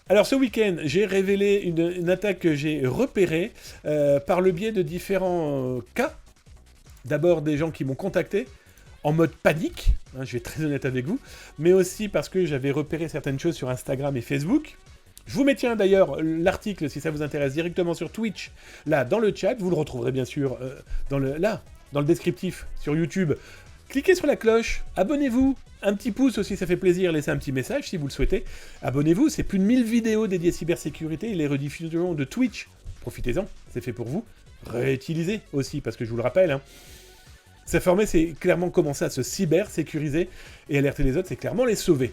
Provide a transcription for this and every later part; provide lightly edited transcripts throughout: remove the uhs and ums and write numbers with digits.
Alors ce week-end, j'ai révélé une attaque que j'ai repérée par le biais de différents cas. D'abord des gens qui m'ont contacté en mode panique, hein, je vais être très honnête avec vous, mais aussi parce que j'avais repéré certaines choses sur Instagram et Facebook. Je vous mets tiens d'ailleurs l'article si ça vous intéresse directement sur Twitch, là dans le chat, vous le retrouverez bien sûr dans le descriptif sur YouTube. Cliquez sur la cloche, abonnez-vous, un petit pouce aussi ça fait plaisir, laissez un petit message si vous le souhaitez. Abonnez-vous, c'est plus de 1000 vidéos dédiées à cybersécurité et les rediffusions de Twitch. Profitez-en, c'est fait pour vous. Réutilisez aussi, parce que je vous le rappelle, hein, s'informer c'est clairement commencer à se cyber-sécuriser et alerter les autres c'est clairement les sauver.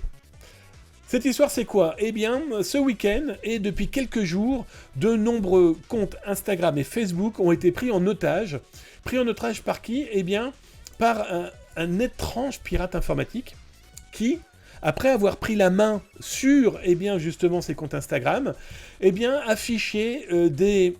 Cette histoire, c'est quoi? Eh bien, ce week-end, et depuis quelques jours, de nombreux comptes Instagram et Facebook ont été pris en otage. Pris en otage par qui? Eh bien, par un étrange pirate informatique qui, après avoir pris la main sur, eh bien, justement, ces comptes Instagram, eh bien, affichait des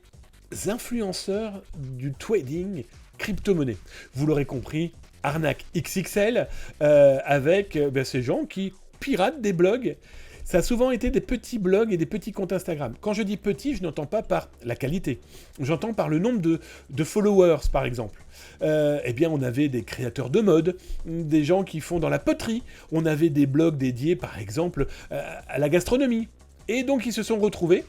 influenceurs du trading crypto-monnaie. Vous l'aurez compris, arnaque XXL, avec ces gens qui piratent des blogs. Ça a souvent été des petits blogs et des petits comptes Instagram. Quand je dis petits, je n'entends pas par la qualité. J'entends par le nombre de followers, par exemple. Eh bien, on avait des créateurs de mode, des gens qui font dans la poterie. On avait des blogs dédiés, par exemple, à la gastronomie. Et donc, ils se sont retrouvés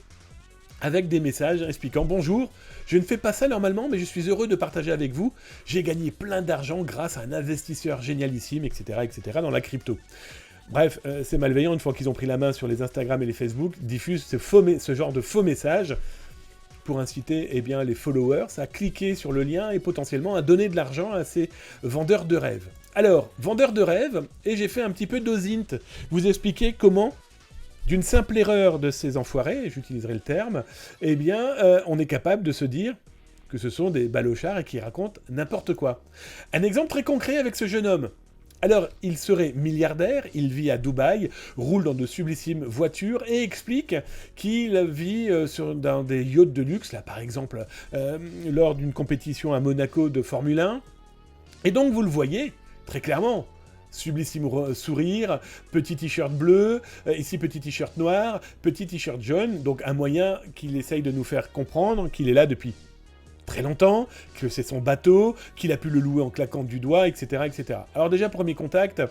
avec des messages expliquant « Bonjour, je ne fais pas ça normalement, mais je suis heureux de partager avec vous. J'ai gagné plein d'argent grâce à un investisseur génialissime, etc., etc., dans la crypto. » Bref, c'est malveillant, une fois qu'ils ont pris la main sur les Instagram et les Facebook, diffusent ce genre de faux messages pour inciter eh bien, les followers à cliquer sur le lien et potentiellement à donner de l'argent à ces vendeurs de rêves. Alors, vendeurs de rêves, et j'ai fait un petit peu d'osint, vous expliquer comment, d'une simple erreur de ces enfoirés, j'utiliserai le terme, eh bien, on est capable de se dire que ce sont des balochards et qui racontent n'importe quoi. Un exemple très concret avec ce jeune homme. Alors, il serait milliardaire, il vit à Dubaï, roule dans de sublissimes voitures et explique qu'il vit dans des yachts de luxe, là par exemple, lors d'une compétition à Monaco de Formule 1. Et donc, vous le voyez, très clairement, sublissime sourire, petit t-shirt bleu, ici petit t-shirt noir, petit t-shirt jaune, donc un moyen qu'il essaye de nous faire comprendre qu'il est là depuis très longtemps, que c'est son bateau, qu'il a pu le louer en claquant du doigt, etc., etc. Alors déjà, premier contact,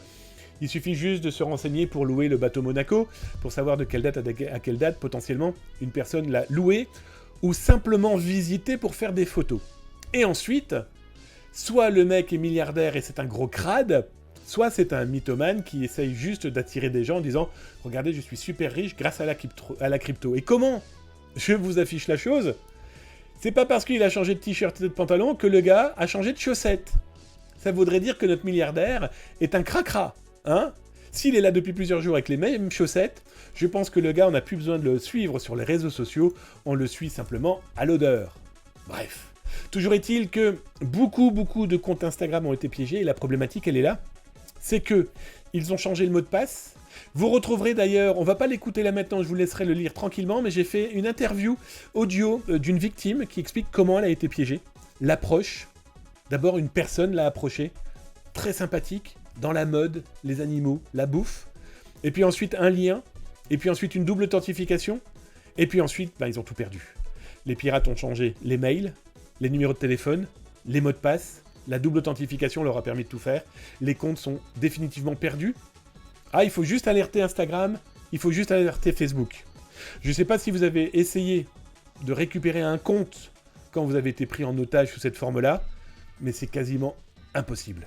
il suffit juste de se renseigner pour louer le bateau Monaco, pour savoir de quelle date à quelle date, potentiellement, une personne l'a loué, ou simplement visité pour faire des photos. Et ensuite, soit le mec est milliardaire et c'est un gros crade, soit c'est un mythomane qui essaye juste d'attirer des gens en disant « Regardez, je suis super riche grâce à la crypto. » Et comment je vous affiche la chose? C'est pas parce qu'il a changé de t-shirt et de pantalon que le gars a changé de chaussettes. Ça voudrait dire que notre milliardaire est un cracra, hein? S'il est là depuis plusieurs jours avec les mêmes chaussettes, je pense que le gars, on n'a plus besoin de le suivre sur les réseaux sociaux, on le suit simplement à l'odeur. Bref. Toujours est-il que beaucoup de comptes Instagram ont été piégés, et la problématique, elle est là. C'est que ils ont changé le mot de passe. Vous retrouverez d'ailleurs, on va pas l'écouter là maintenant, je vous laisserai le lire tranquillement, mais j'ai fait une interview audio d'une victime qui explique comment elle a été piégée. L'approche. D'abord, une personne l'a approchée, très sympathique, dans la mode, les animaux, la bouffe. Et puis ensuite, un lien. Et puis ensuite, une double authentification. Et puis ensuite, ils ont tout perdu. Les pirates ont changé les mails, les numéros de téléphone, les mots de passe. La double authentification leur a permis de tout faire. Les comptes sont définitivement perdus. Ah, il faut juste alerter Instagram, il faut juste alerter Facebook. Je ne sais pas si vous avez essayé de récupérer un compte quand vous avez été pris en otage sous cette forme-là, mais c'est quasiment impossible.